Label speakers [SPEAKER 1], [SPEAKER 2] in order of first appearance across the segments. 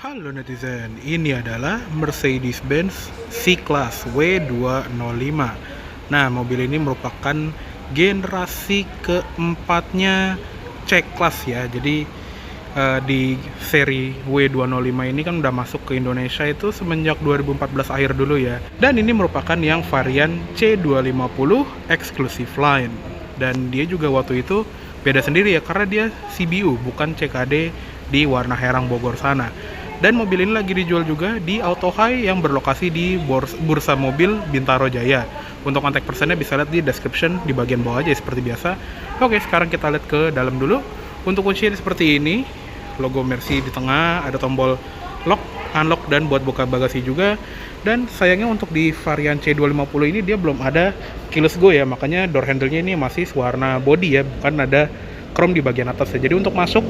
[SPEAKER 1] Halo netizen, ini adalah Mercedes-Benz C-Class W205. Nah, mobil ini merupakan generasi keempatnya C-Class ya. Jadi di seri W205 ini kan udah masuk ke Indonesia itu semenjak 2014 akhir dulu ya. Dan ini merupakan yang varian C250 Exclusive Line. Dan dia juga waktu itu beda sendiri ya, karena dia CBU bukan CKD di warna Herang Bogor sana. Dan mobil ini lagi dijual juga di Auto High yang berlokasi di Bursa Mobil Bintaro Jaya. Untuk kontak personnya bisa lihat di description di bagian bawah aja seperti biasa. Oke, sekarang kita lihat ke dalam dulu. Untuk kuncinya seperti ini, logo Mercy di tengah, ada tombol lock, unlock, dan buat buka bagasi juga. Dan sayangnya untuk di varian C250 ini dia belum ada keyless go ya, makanya door handle-nya ini masih warna body ya, bukan ada chrome di bagian atas ya. Jadi untuk masuk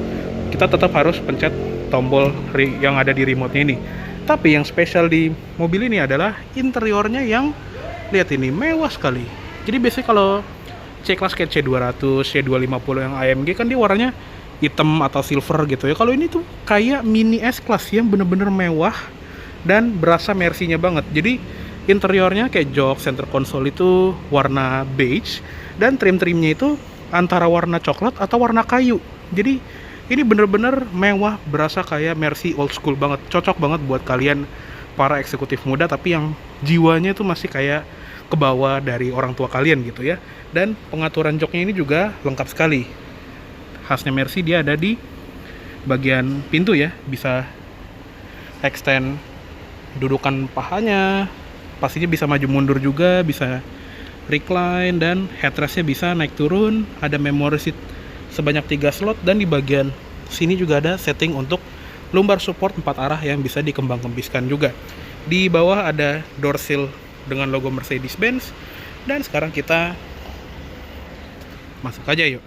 [SPEAKER 1] kita tetap harus pencet tombol yang ada di remote-nya ini. Tapi yang spesial di mobil ini adalah interiornya yang lihat ini mewah sekali. Jadi biasanya kalau C-Class kayak C200, C250 yang AMG kan dia warnanya hitam atau silver gitu ya. Kalau ini tuh kayak mini S-Class yang bener-bener mewah dan berasa Mercy-nya banget. Jadi interiornya kayak jok, center console itu warna beige dan trim-trimnya itu antara warna coklat atau warna kayu. Jadi ini bener-bener mewah, berasa kayak Mercy old school banget. Cocok banget buat kalian para eksekutif muda tapi yang jiwanya itu masih kayak kebawa dari orang tua kalian gitu ya. Dan pengaturan joknya ini juga lengkap sekali. Khasnya Mercy dia ada di bagian pintu ya, bisa extend dudukan pahanya, pastinya bisa maju mundur juga, bisa recline, dan headrestnya bisa naik turun. Ada memory seat sebanyak 3 slot, dan di bagian sini juga ada setting untuk lumbar support 4 arah yang bisa dikembang-kembiskan juga. Di bawah ada door sill dengan logo Mercedes-Benz, dan sekarang kita masuk aja yuk.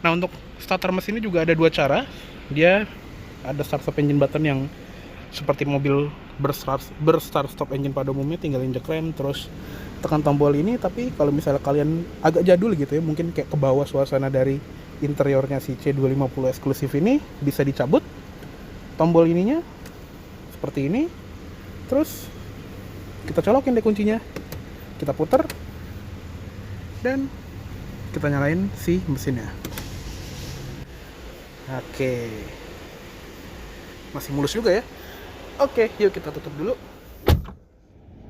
[SPEAKER 1] Nah, untuk starter mesin ini juga ada dua cara. Dia ada start stop engine button yang seperti mobil berstart stop engine pada umumnya, tinggal injek rem terus tekan tombol ini. Tapi kalau misalnya kalian agak jadul gitu ya, mungkin kayak ke bawah suasana dari interiornya si C250 eksklusif ini, bisa dicabut tombol ininya seperti ini, terus kita colokin deh kuncinya, kita puter, dan kita nyalain si mesinnya. Oke, masih mulus juga ya. Oke, yuk kita tutup dulu.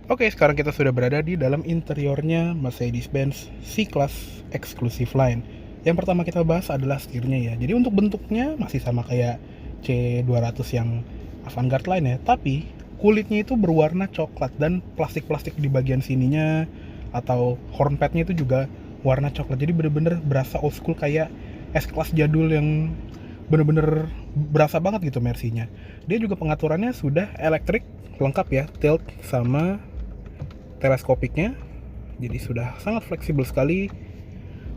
[SPEAKER 1] Oke, sekarang kita sudah berada di dalam interiornya Mercedes-Benz C-Class Exclusive Line. Yang pertama kita bahas adalah setirnya ya. Jadi untuk bentuknya masih sama kayak C200 yang Avantgarde Line ya, tapi kulitnya itu berwarna coklat dan plastik-plastik di bagian sininya atau horn padnya itu juga warna coklat. Jadi bener-bener berasa old school kayak S-Class jadul yang bener-bener berasa banget gitu Mercy-nya. Dia juga pengaturannya sudah elektrik lengkap ya, tilt sama teleskopiknya. Jadi sudah sangat fleksibel sekali.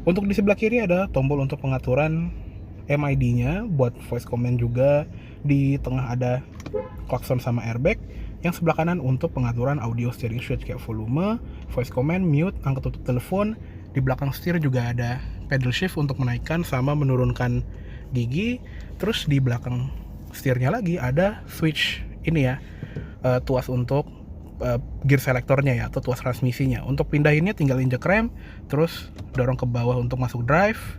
[SPEAKER 1] Untuk di sebelah kiri ada tombol untuk pengaturan MID-nya buat voice command juga. Di tengah ada klakson sama airbag. Yang sebelah kanan untuk pengaturan audio steering switch kayak volume, voice command, mute, angkat tutup telepon. Di belakang setir juga ada pedal shift untuk menaikkan sama menurunkan gigi. Terus di belakang setirnya lagi ada switch ini ya, tuas untuk gear selectornya ya, atau tuas transmisinya. Untuk pindahinnya tinggal injek rem, terus dorong ke bawah untuk masuk drive,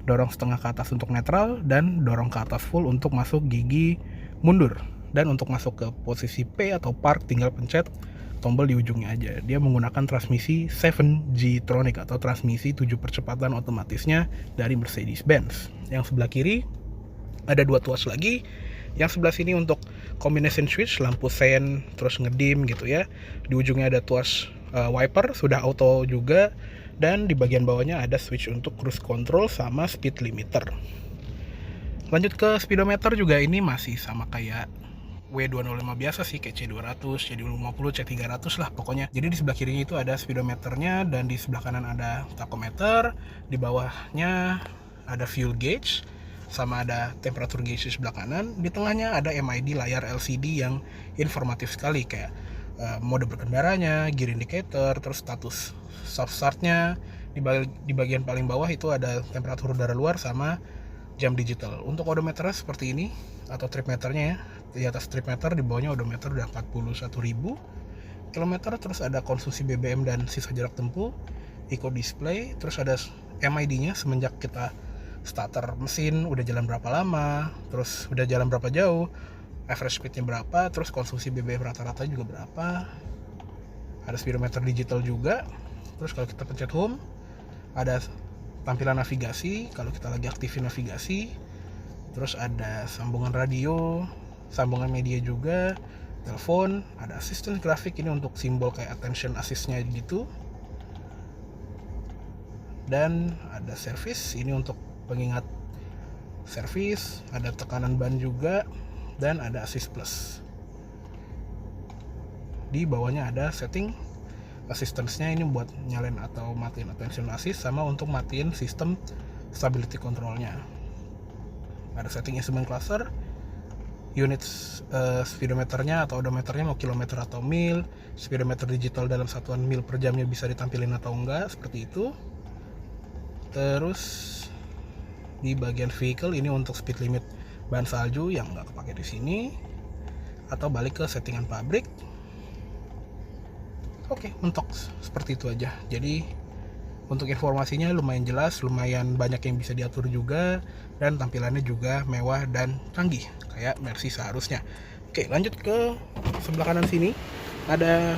[SPEAKER 1] dorong setengah ke atas untuk netral, dan dorong ke atas full untuk masuk gigi mundur. Dan untuk masuk ke posisi P atau park tinggal pencet tombol di ujungnya aja. Dia menggunakan transmisi 7G-tronic atau transmisi 7 percepatan otomatisnya dari Mercedes-Benz. Yang sebelah kiri ada dua tuas lagi. Yang sebelah sini untuk combination switch, lampu sen, terus ngedim gitu ya. Di ujungnya ada tuas wiper, sudah auto juga. Dan di bagian bawahnya ada switch untuk cruise control sama speed limiter. Lanjut ke speedometer, juga ini masih sama kayak W205 biasa sih, kayak C200, C250, C300 lah pokoknya. Jadi di sebelah kirinya itu ada speedometernya, dan di sebelah kanan ada tachometer. Di bawahnya ada fuel gauge, sama ada temperatur gauge di sebelah kanan. Di tengahnya ada MID layar LCD yang informatif sekali, kayak mode berkendaranya, gear indicator, terus status stop startnya. Di bagian paling bawah itu ada temperatur udara luar sama jam digital. Untuk odometernya seperti ini, atau trip meternya ya. Di atas trip meter, di bawahnya odometer udah 41.000 kilometer. Terus ada konsumsi BBM dan sisa jarak tempuh, eco display. Terus ada MID-nya semenjak kita starter mesin udah jalan berapa lama, terus udah jalan berapa jauh, average speednya berapa, terus konsumsi BBM rata-rata juga berapa. Ada speedometer digital juga. Terus kalau kita pencet home, ada tampilan navigasi kalau kita lagi aktifin navigasi. Terus ada sambungan radio, sambungan media juga, telepon, ada assistant grafik ini untuk simbol kayak attention assist-nya gitu. Dan ada service ini untuk pengingat servis, ada tekanan ban juga, dan ada assist plus. Di bawahnya ada setting assistance-nya, ini buat nyalain atau matiin attention assist, sama untuk matiin sistem stability control-nya. Ada setting instrument cluster, unit speedometernya atau odometernya mau kilometer atau mil, speedometer digital dalam satuan mil per jamnya bisa ditampilin atau enggak, seperti itu. Terus di bagian vehicle ini untuk speed limit ban salju yang nggak kepake di sini, atau balik ke settingan pabrik. Oke, mentok seperti itu aja. Jadi untuk informasinya lumayan jelas, lumayan banyak yang bisa diatur juga, dan tampilannya juga mewah dan canggih kayak Mercy seharusnya. Oke, lanjut ke sebelah kanan sini. Ada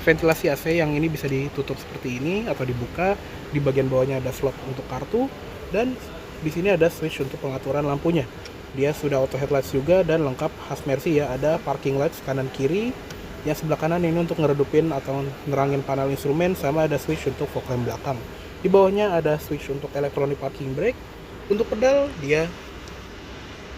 [SPEAKER 1] ventilasi AC yang ini bisa ditutup seperti ini atau dibuka. Di bagian bawahnya ada slot untuk kartu, dan di sini ada switch untuk pengaturan lampunya. Dia sudah auto headlights juga dan lengkap khas Mercy ya. Ada parking lights kanan kiri. Yang sebelah kanan ini untuk ngeredupin atau nerangin panel instrumen, sama ada switch untuk fog lamp belakang. Di bawahnya ada switch untuk electronic parking brake. Untuk pedal dia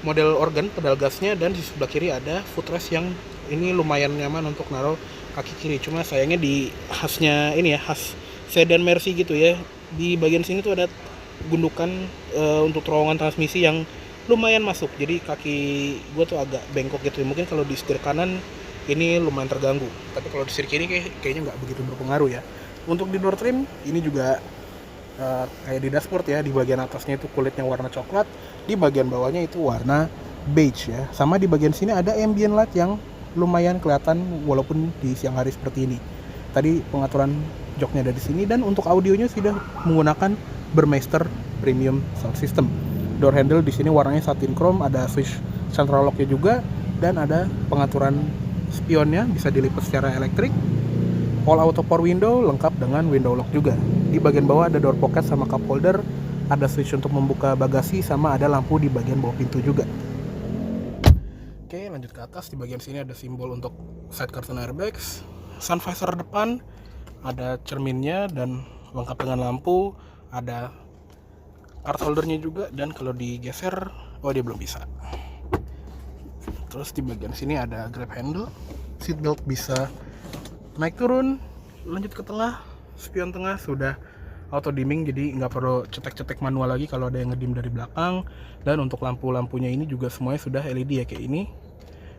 [SPEAKER 1] model organ pedal gasnya, dan di sebelah kiri ada footrest yang ini lumayan nyaman untuk naruh kaki kiri. Cuma sayangnya di khasnya ini ya, khas sedan Mercy gitu ya, di bagian sini tuh ada gundukan untuk terowongan transmisi yang lumayan masuk, jadi kaki gue tuh agak bengkok gitu. Mungkin kalau di setir kanan ini lumayan terganggu, tapi kalau di setir kiri kayaknya nggak begitu berpengaruh ya. Untuk di door trim ini juga kayak di dashboard ya, di bagian atasnya itu kulitnya warna coklat, di bagian bawahnya itu warna beige ya. Sama di bagian sini ada ambient light yang lumayan kelihatan walaupun di siang hari seperti ini. Tadi pengaturan joknya ada di sini, dan untuk audionya sudah menggunakan Burmeister Premium Sound System. Door handle di sini warnanya satin chrome, ada switch central lock-nya juga, dan ada pengaturan spionnya bisa dilipat secara elektrik. All auto power window lengkap dengan window lock juga. Di bagian bawah ada door pocket sama cup holder, ada switch untuk membuka bagasi, sama ada lampu di bagian bawah pintu juga. Oke, lanjut ke atas. Di bagian sini ada simbol untuk side curtain airbags, sun visor depan, ada cerminnya dan lengkap dengan lampu, ada card holdernya juga, dan kalau digeser, oh dia belum bisa. Terus di bagian sini ada grab handle, seat belt bisa naik turun. Lanjut ke tengah, spion tengah sudah auto dimming, jadi nggak perlu cetek-cetek manual lagi kalau ada yang ngedim dari belakang. Dan untuk lampu-lampunya ini juga semuanya sudah LED ya, kayak ini.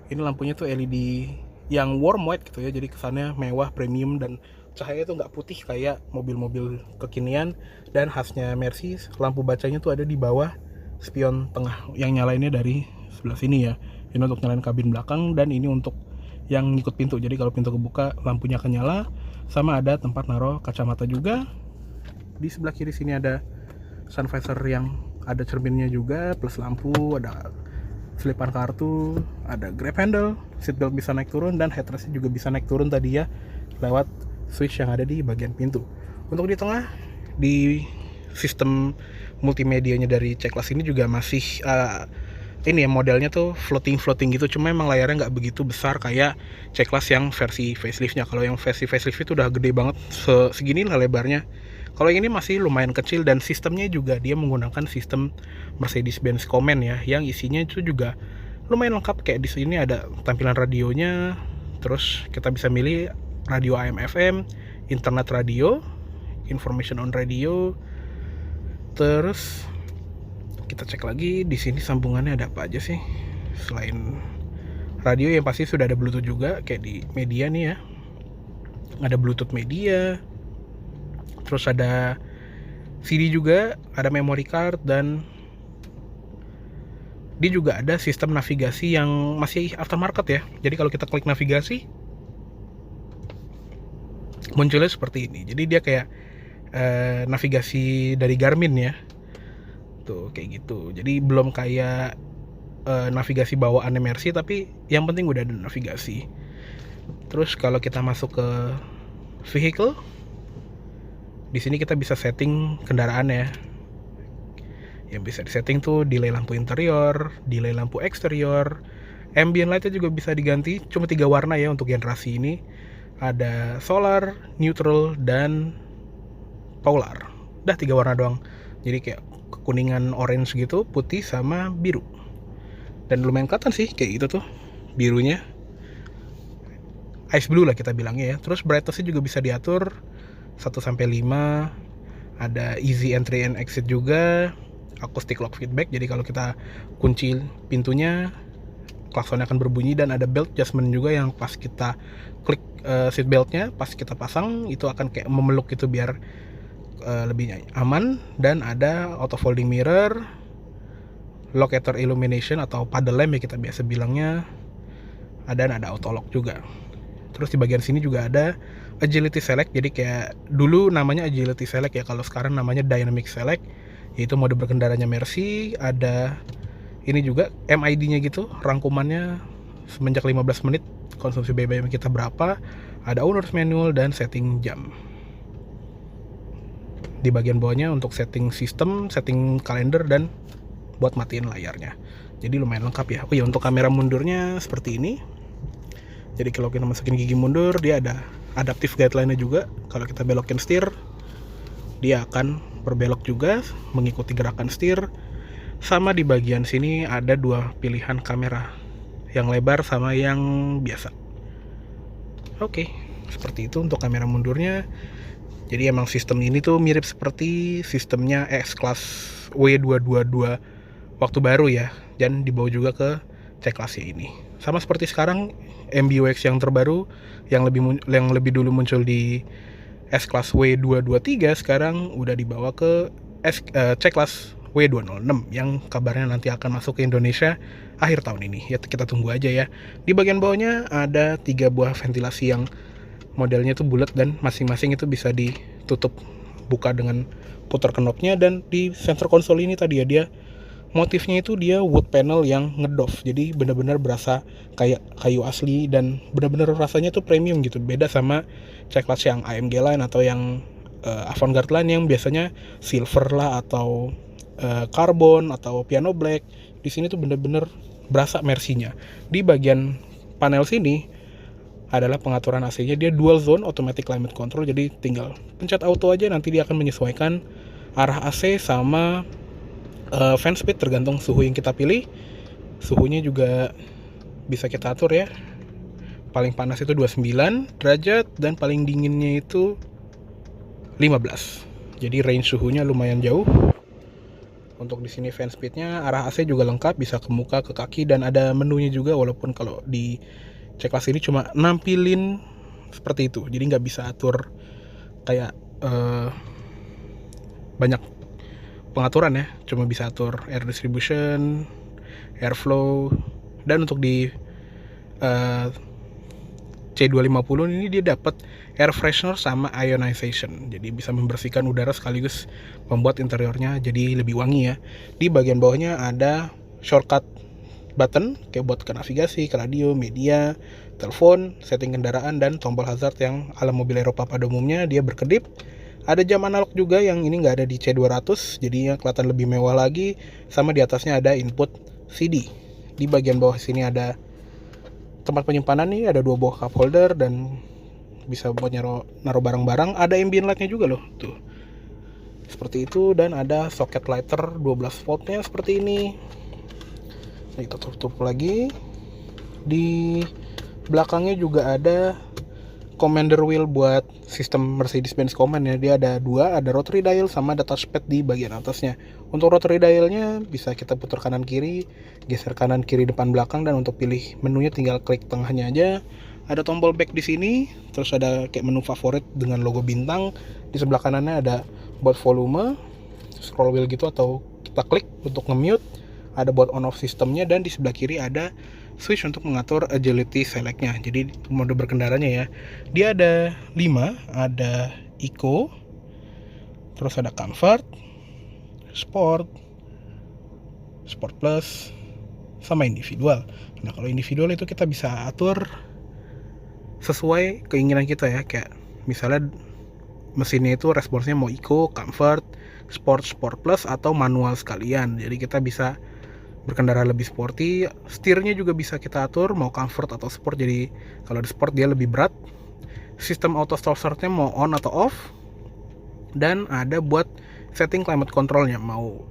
[SPEAKER 1] Ini lampunya tuh LED yang warm white gitu ya, jadi kesannya mewah, premium, dan cahaya tuh nggak putih kayak mobil-mobil kekinian. Dan khasnya Mercy, lampu bacanya tuh ada di bawah spion tengah, yang nyalainnya dari sebelah sini ya. Ini untuk nyalain kabin belakang, dan ini untuk yang ngikut pintu, jadi kalau pintu kebuka lampunya akan nyala. Sama ada tempat naruh kacamata juga. Di sebelah kiri sini ada sun visor yang ada cerminnya juga, plus lampu, ada selipan kartu, ada grab handle, seatbelt bisa naik turun, dan headrest juga bisa naik turun tadi ya, lewat switch yang ada di bagian pintu. Untuk di tengah, di sistem multimedianya dari C-Class ini juga masih ini ya, modelnya tuh floating gitu, cuma emang layarnya nggak begitu besar kayak C-Class yang versi faceliftnya. Kalau yang versi facelift itu udah gede banget, segini lah lebarnya. Kalau yang ini masih lumayan kecil, dan sistemnya juga dia menggunakan sistem Mercedes-Benz Command ya, yang isinya itu juga lumayan lengkap. Kayak di sini ada tampilan radionya, terus kita bisa milih radio AM/FM, internet radio, information on radio. Terus kita cek lagi di sini sambungannya ada apa aja sih selain radio, yang pasti sudah ada Bluetooth juga kayak di media nih ya, ada Bluetooth media. Terus ada CD juga, ada memory card, dan Dia juga ada sistem navigasi yang masih aftermarket ya. Jadi kalau kita klik navigasi, munculnya seperti ini. Jadi dia kayak navigasi dari Garmin ya. Tuh kayak gitu. Jadi belum kayak navigasi bawaan MRC, tapi yang penting udah ada navigasi. Terus kalau kita masuk ke vehicle, di sini kita bisa setting kendaraan ya. Yang bisa disetting tuh delay lampu interior, delay lampu eksterior, ambient lightnya juga bisa diganti. Cuma 3 warna ya untuk generasi ini. Ada solar, neutral, dan polar. Udah 3 warna doang. Jadi kayak kekuningan orange gitu, putih sama biru. Dan lumayan kelihatan sih kayak gitu tuh birunya. Ice blue lah kita bilangnya ya. Terus brightness-nya juga bisa diatur 1-5. Ada easy entry and exit juga. Acoustic lock feedback, jadi kalau kita kunci pintunya klaksonnya akan berbunyi. Dan ada belt adjustment juga yang pas kita klik seat beltnya, pas kita pasang itu akan kayak memeluk gitu biar lebih aman. Dan ada auto folding mirror, locator illumination atau paddle lamp ya kita biasa bilangnya, dan ada auto lock juga. Terus di bagian sini juga ada agility select, jadi kayak dulu namanya agility select ya, kalau sekarang namanya dynamic select, yaitu mode berkendaranya Mercy. Ada ini juga MID-nya gitu, rangkumannya semenjak 15 menit konsumsi BBM kita berapa. Ada owner's manual dan setting jam. Di bagian bawahnya untuk setting sistem, setting kalender, dan buat matiin layarnya. Jadi lumayan lengkap ya. Oh iya, untuk kamera mundurnya seperti ini. Jadi kalau kita masukin gigi mundur, dia ada adaptive guideline-nya juga. Kalau kita belokin setir, dia akan berbelok juga mengikuti gerakan setir. Sama di bagian sini ada 2 pilihan kamera, yang lebar sama yang biasa. Oke, seperti itu untuk kamera mundurnya. Jadi emang sistem ini tuh mirip seperti sistemnya S-Class W222 waktu baru ya, dan dibawa juga ke C-Class ini. Sama seperti sekarang MBUX yang terbaru yang lebih dulu muncul di S-Class W223 sekarang udah dibawa ke C-Class W206 yang kabarnya nanti akan masuk ke Indonesia akhir tahun ini. Ya kita tunggu aja ya. Di bagian bawahnya ada 3 buah ventilasi yang modelnya tuh bulat dan masing-masing itu bisa ditutup buka dengan putar knobnya. Dan di center console ini tadi ya, dia motifnya itu dia wood panel yang ngedoff, jadi benar-benar berasa kayak kayu asli dan benar-benar rasanya tuh premium gitu. Beda sama C-Class yang AMG line atau yang Avantgarde line yang biasanya silver lah atau carbon atau piano black. Di sini tuh benar-benar berasa Mercy-nya. Di bagian panel sini adalah pengaturan AC-nya, dia dual zone automatic climate control, jadi tinggal pencet auto aja, nanti dia akan menyesuaikan arah AC sama fan speed tergantung suhu yang kita pilih. Suhunya juga bisa kita atur ya. Paling panas itu 29 derajat dan paling dinginnya itu 15. Jadi range suhunya lumayan jauh. Untuk di sini fan speednya, arah AC juga lengkap, bisa ke muka, ke kaki, dan ada menunya juga. Walaupun kalau di C-Class ini cuma nampilin seperti itu, jadi nggak bisa atur kayak banyak pengaturan ya, cuma bisa atur air distribution, airflow. Dan untuk di C250 ini dia dapat air freshener sama ionization, jadi bisa membersihkan udara sekaligus membuat interiornya jadi lebih wangi ya. Di bagian bawahnya ada shortcut button kayak buat ke navigasi, ke radio, media, telepon, setting kendaraan, dan tombol hazard yang ala mobil Eropa pada umumnya dia berkedip. Ada jam analog juga yang ini nggak ada di C200, jadinya kelihatan lebih mewah lagi. Sama di atasnya ada input CD. Di bagian bawah sini ada tempat penyimpanan nih, ada 2 buah cup holder dan bisa buat naruh barang-barang. Ada ambient light-nya juga loh, tuh. Seperti itu, dan ada socket lighter 12 voltnya seperti ini. Nah, kita tutup lagi. Di belakangnya juga ada commander wheel buat sistem Mercedes-Benz Command ya. Dia ada 2, ada rotary dial sama ada touchpad di bagian atasnya. Untuk rotary dialnya bisa kita putar kanan kiri, geser kanan kiri depan belakang, dan untuk pilih menunya tinggal klik tengahnya aja. Ada tombol back di sini, terus ada kayak menu favorit dengan logo bintang. Di sebelah kanannya ada buat volume, scroll wheel gitu atau kita klik untuk nge-mute. ada buat on off sistemnya, dan di sebelah kiri ada switch untuk mengatur agility select-nya. Jadi mode berkendaranya ya. Dia ada 5, ada Eco, terus ada Comfort, Sport, Sport Plus, sama individual. Nah, kalau individual itu kita bisa atur sesuai keinginan kita ya. Kayak misalnya mesinnya itu responsnya mau Eco, Comfort, Sport, Sport Plus, atau manual sekalian. Jadi kita bisa berkendara lebih sporty. Setirnya juga bisa kita atur mau Comfort atau Sport. Jadi kalau di Sport dia lebih berat. Sistem auto stop startnya mau on atau off. Dan ada buat setting climate controlnya mau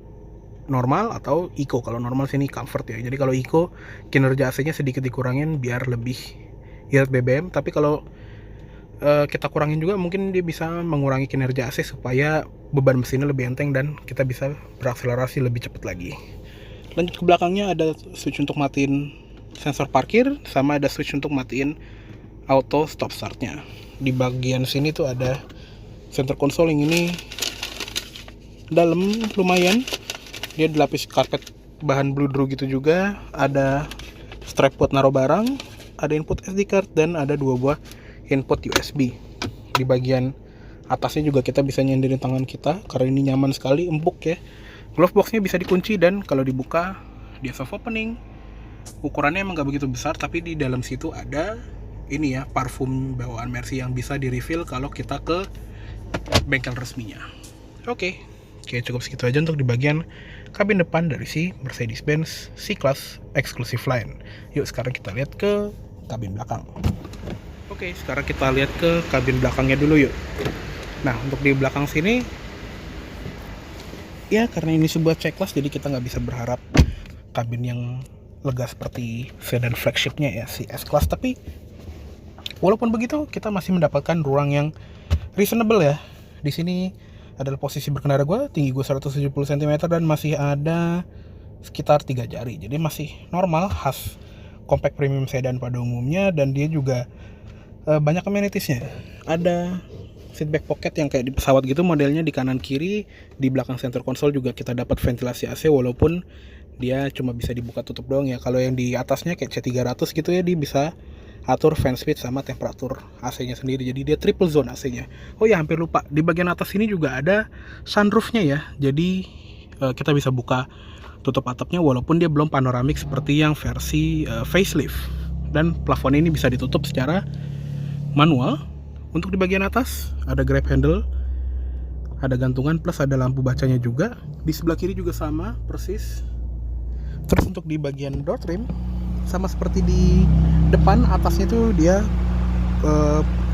[SPEAKER 1] normal atau Eco. Kalau normal sini Comfort ya. Jadi kalau Eco kinerja AC-nya sedikit dikurangin biar lebih irit BBM. Tapi kalau kita kurangin juga, mungkin dia bisa mengurangi kinerja AC supaya beban mesinnya lebih enteng dan kita bisa berakselerasi lebih cepat lagi. Lanjut ke belakangnya, ada switch untuk matiin sensor parkir, sama ada switch untuk matiin auto stop startnya. Di bagian sini tuh ada center console yang ini dalam lumayan, dia dilapis karpet bahan bludru gitu juga. Ada strap buat naruh barang, ada input SD card, dan ada 2 buah input USB. Di bagian atasnya juga kita bisa nyenderin tangan kita karena ini nyaman sekali, empuk ya. Glove boxnya bisa dikunci, dan kalau dibuka dia soft opening. Ukurannya emang gak begitu besar, tapi di dalam situ ada ini ya, parfum bawaan Mercy yang bisa di refill kalau kita ke bengkel resminya. Oke, cukup segitu aja untuk di bagian kabin depan dari si Mercedes-Benz C-Class Exclusive Line. Yuk sekarang kita lihat ke kabin belakang. Oke, sekarang kita lihat ke kabin belakangnya dulu yuk. Nah, untuk di belakang sini ya, karena ini sebuah C-Class, jadi kita nggak bisa berharap kabin yang lega seperti sedan flagshipnya ya, si S-Class. Tapi walaupun begitu, kita masih mendapatkan ruang yang reasonable ya. Di sini adalah posisi berkendara gue, tinggi gue 170 cm dan masih ada sekitar 3 jari. Jadi masih normal, khas compact premium sedan pada umumnya, dan dia juga banyak amenities-nya. Ada seatback pocket yang kayak di pesawat gitu modelnya di kanan kiri. Di belakang center console juga kita dapat ventilasi AC, walaupun dia cuma bisa dibuka tutup doang ya. Kalau yang di atasnya kayak C300 gitu ya, dia bisa atur fan speed sama temperatur AC-nya sendiri. Jadi dia triple zone AC-nya. Oh ya, hampir lupa, di bagian atas ini juga ada sunroof-nya ya. Jadi kita bisa buka tutup atapnya, walaupun dia belum panoramik seperti yang versi facelift. Dan plafon ini bisa ditutup secara manual. Untuk di bagian atas ada grab handle, ada gantungan, plus ada lampu bacanya juga. Di sebelah kiri juga sama persis. Terus untuk di bagian door trim sama seperti di depan, atasnya tuh dia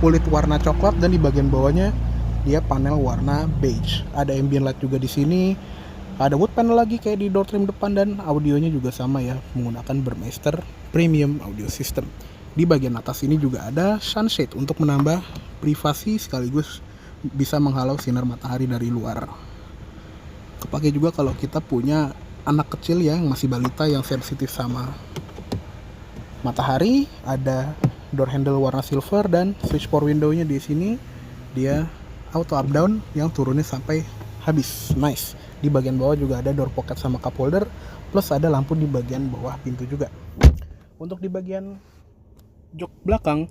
[SPEAKER 1] kulit warna coklat, dan di bagian bawahnya dia panel warna beige. Ada ambient light juga di sini. Ada wood panel lagi kayak di door trim depan, dan audionya juga sama ya, menggunakan Burmeister Premium Audio System. Di bagian atas ini juga ada sunshade untuk menambah privasi sekaligus bisa menghalau sinar matahari dari luar. Kepake juga kalau kita punya anak kecil ya, yang masih balita yang sensitif sama matahari. Ada door handle warna silver, dan switch power window-nya di sini dia auto up down yang turunnya sampai habis. Nice. Di bagian bawah juga ada door pocket sama cup holder, plus ada lampu di bagian bawah pintu juga. Untuk di bagian jok belakang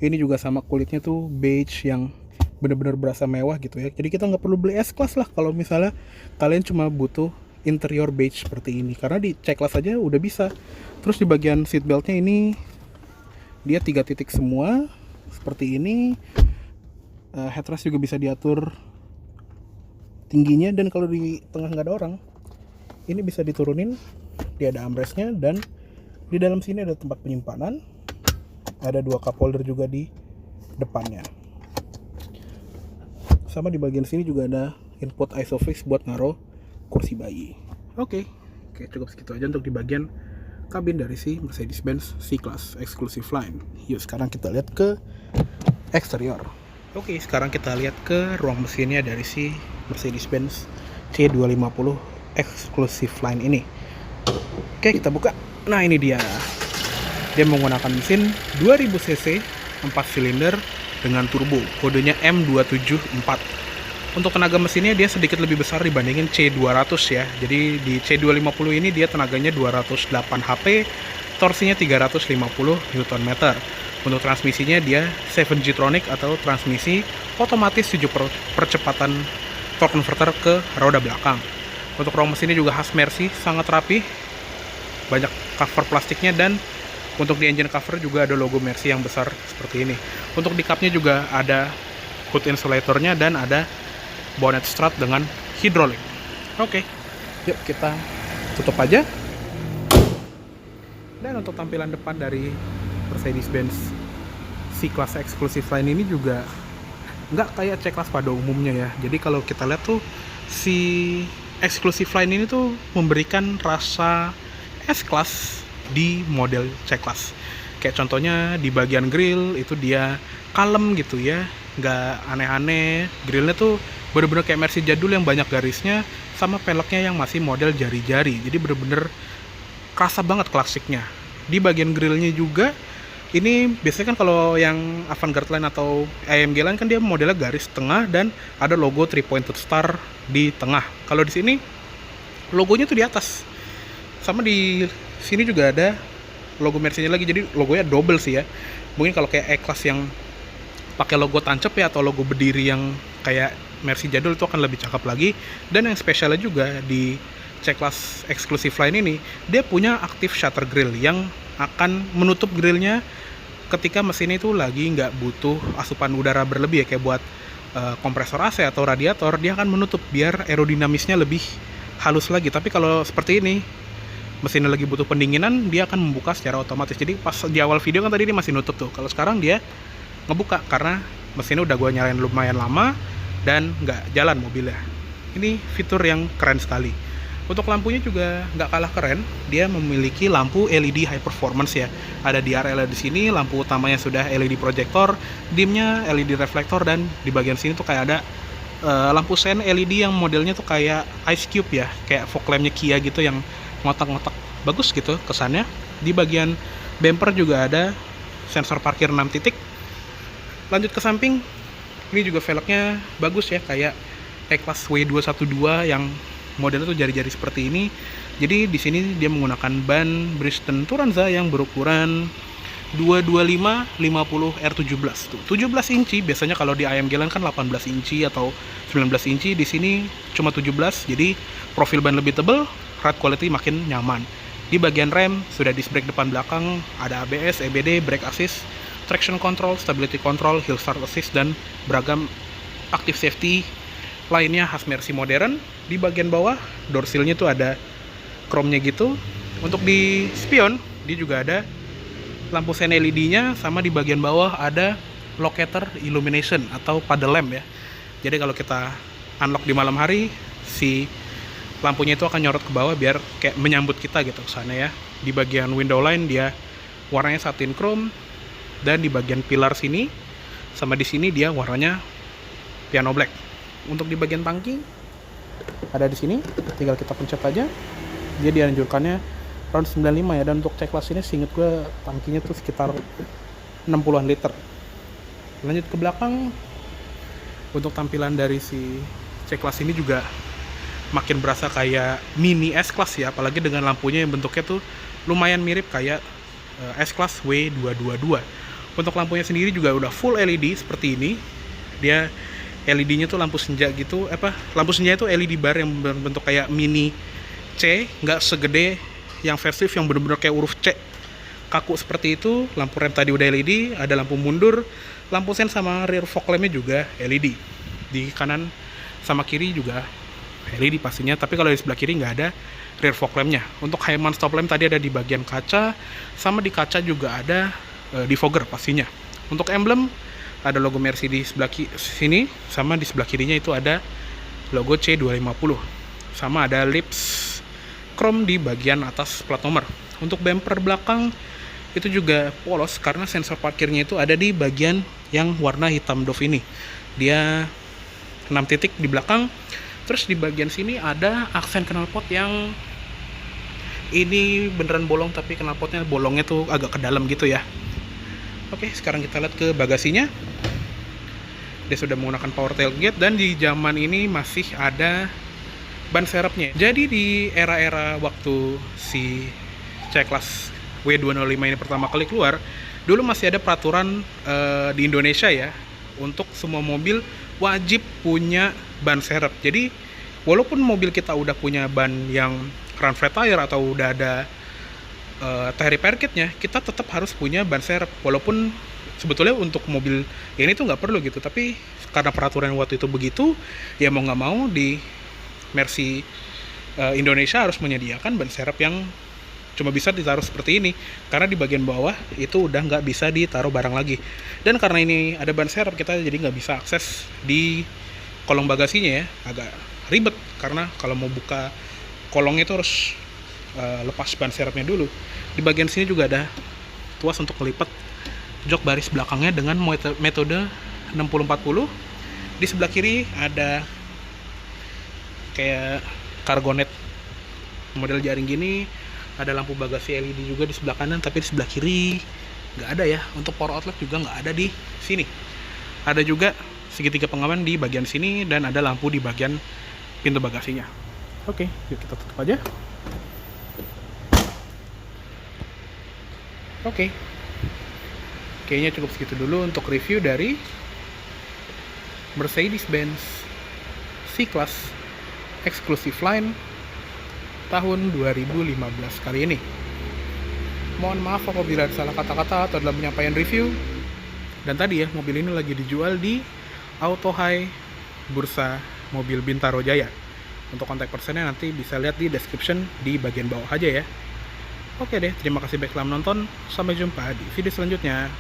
[SPEAKER 1] ini juga sama, kulitnya tuh beige yang benar-benar berasa mewah gitu ya. Jadi kita nggak perlu beli S-Class lah kalau misalnya kalian cuma butuh interior beige seperti ini, karena di C-Class aja udah bisa. Terus di bagian seat beltnya ini dia 3 titik semua seperti ini. Headrest juga bisa diatur tingginya, dan kalau di tengah nggak ada orang ini bisa diturunin. Dia ada armrestnya, dan di dalam sini ada tempat penyimpanan. Ada 2 cup holder juga di depannya. Sama di bagian sini juga ada input ISOFIX buat naruh kursi bayi. Oke, cukup segitu aja untuk di bagian kabin dari si Mercedes-Benz C-Class Exclusive Line. Yuk sekarang kita lihat ke eksterior. Oke, sekarang kita lihat ke ruang mesinnya dari si Mercedes-Benz C250 Exclusive Line ini. Oke, kita buka. Nah, ini dia. Dia menggunakan mesin 2000 cc 4 silinder dengan turbo, kodenya M274. Untuk tenaga mesinnya dia sedikit lebih besar dibandingin C200 ya. Jadi di C250 ini dia tenaganya 208 HP, torsinya 350 Nm. Untuk transmisinya dia 7G-tronic atau transmisi otomatis 7 percepatan torque converter ke roda belakang. Untuk rong mesinnya juga khas Mercy, sangat rapi, banyak cover plastiknya, dan untuk di engine cover juga ada logo Mercy yang besar seperti ini. Untuk di cupnya juga ada hood insulatornya dan ada bonnet strut dengan hidrolik. Oke, yuk kita tutup aja. Dan untuk tampilan depan dari Mercedes-Benz C-Class Exclusive Line ini juga nggak kayak C-Class pada umumnya ya. Jadi kalau kita lihat tuh si Exclusive Line ini tuh memberikan rasa S-Class di model C-Class. Kayak contohnya di bagian grill itu dia kalem gitu ya, nggak aneh-aneh. Grillnya tuh bener-bener kayak Mercy jadul yang banyak garisnya, sama peleknya yang masih model jari-jari. Jadi bener-bener kerasa banget klasiknya. Di bagian grillnya juga, ini biasanya kan kalau yang Avantgarde Line atau AMG Line kan dia modelnya garis tengah dan ada logo 3-pointed star di tengah. Kalau di sini logonya tuh di atas. Sama di sini juga ada logo Mercy-nya lagi, jadi logonya double sih ya. Mungkin kalau kayak E-Class yang pakai logo tancap ya, atau logo berdiri yang kayak Mercy jadul itu akan lebih cakep lagi. Dan yang spesialnya juga di C-Class Exclusive Line ini, dia punya active shutter grill yang akan menutup grillnya ketika mesinnya itu lagi nggak butuh asupan udara berlebih ya, kayak buat kompresor AC atau radiator, dia akan menutup biar aerodinamisnya lebih halus lagi. Tapi kalau seperti ini, mesinnya lagi butuh pendinginan, dia akan membuka secara otomatis. Jadi pas di awal video kan tadi dia masih nutup tuh, kalau sekarang dia ngebuka karena mesinnya udah gue nyalain lumayan lama dan nggak jalan mobilnya. Ini fitur yang keren sekali. Untuk lampunya juga nggak kalah keren, dia memiliki lampu LED high performance ya. Ada DRL di sini, lampu utamanya sudah LED projector, dimnya LED reflektor, dan di bagian sini tuh kayak ada lampu sen LED yang modelnya tuh kayak Ice Cube ya, kayak fog lampnya Kia gitu yang ngotak-ngotak, bagus gitu kesannya. Di bagian bumper juga ada sensor parkir 6 titik. Lanjut ke samping, ini juga velgnya bagus ya, kayak E-Class W212 yang modelnya tuh jari-jari seperti ini. Jadi di sini dia menggunakan ban Bridgestone Turanza yang berukuran 225/50 R17 tuh. 17 inci, biasanya kalau di AMG Line kan 18 inci atau 19 inci, di sini cuma 17. Jadi profil ban lebih tebal, ride quality makin nyaman. Di bagian rem sudah disc brake depan belakang, ada ABS, EBD, brake assist, traction control, stability control, hill start assist, dan beragam active safety lainnya khas Mercy modern. Di bagian bawah door seal-nya tuh ada chrome-nya gitu. Untuk di spion dia juga ada lampu sen LED-nya, sama di bagian bawah ada locator illumination atau paddle lamp ya. Jadi kalau kita unlock di malam hari, si lampunya itu akan nyorot ke bawah biar kayak menyambut kita gitu ke sana ya. Di bagian window line dia warnanya satin chrome, dan di bagian pilar sini sama di sini dia warnanya piano black. Untuk di bagian tangki ada di sini, tinggal kita pencet aja. Dia dianjurkannya round 95 ya, dan untuk C-Class ini seinget gue tangkinya tuh sekitar 60-an liter. Lanjut ke belakang, untuk tampilan dari si C-Class ini juga makin berasa kayak mini S-Class ya, apalagi dengan lampunya yang bentuknya tuh lumayan mirip kayak S-Class W222. Untuk lampunya sendiri juga udah full LED seperti ini. Dia LED-nya tuh lampu senja gitu, lampu senja itu LED bar yang berbentuk kayak mini C, nggak segede yang Versif yang bener-bener kayak huruf C kaku seperti itu. Lampu rem tadi udah LED, ada lampu mundur, lampu sen sama rear fog lamp-nya juga LED. Di kanan sama kiri juga LED pastinya, tapi kalau di sebelah kiri nggak ada rear fog lamp-nya. Untuk Hyman stop lamp tadi ada di bagian kaca, sama di kaca juga ada defogger pastinya. Untuk emblem ada logo Mercy di sebelah sini, sama di sebelah kirinya itu ada logo C250, sama ada lips chrome di bagian atas plat nomor. Untuk bumper belakang itu juga polos karena sensor parkirnya itu ada di bagian yang warna hitam doff ini. Dia 6 titik di belakang. Terus di bagian sini ada aksen knalpot yang ini beneran bolong, tapi knalpotnya bolongnya tuh agak ke dalam gitu ya. Oke, sekarang kita lihat ke bagasinya. Dia sudah menggunakan power tailgate dan di zaman ini masih ada ban serepnya. Jadi di era-era waktu si C-Class W205 ini pertama kali keluar, dulu masih ada peraturan di Indonesia ya, untuk semua mobil wajib punya ban serep. Jadi walaupun mobil kita udah punya ban yang run flat tire atau udah ada tire repair kitnya, kita tetap harus punya ban serep. Walaupun sebetulnya untuk mobil ini tuh nggak perlu gitu, tapi karena peraturan waktu itu begitu, ya mau nggak mau di Mercy Indonesia harus menyediakan ban serep yang cuma bisa ditaruh seperti ini, karena di bagian bawah itu udah nggak bisa ditaruh barang lagi. Dan karena ini ada ban serep, kita jadi nggak bisa akses di kolong bagasinya ya, agak ribet karena kalau mau buka kolongnya itu harus lepas ban serepnya dulu. Di bagian sini juga ada tuas untuk melipat jok baris belakangnya dengan metode 60-40. Di sebelah kiri ada kayak cargonet model jaring gini. Ada lampu bagasi LED juga di sebelah kanan, tapi di sebelah kiri nggak ada ya. Untuk power outlet juga nggak ada di sini. Ada juga segitiga pengaman di bagian sini dan ada lampu di bagian pintu bagasinya. Oke, yuk kita tutup aja. Oke, kayaknya cukup segitu dulu untuk review dari Mercedes-Benz C-Class Exclusive Line tahun 2015 kali ini. Mohon maaf apabila ada salah kata-kata atau dalam penyampaian review. Dan tadi ya, mobil ini lagi dijual di Auto High Bursa Mobil Bintaro Jaya. Untuk kontak personnya nanti bisa lihat di description di bagian bawah aja ya. Oke deh, terima kasih baik telah menonton. Sampai jumpa di video selanjutnya.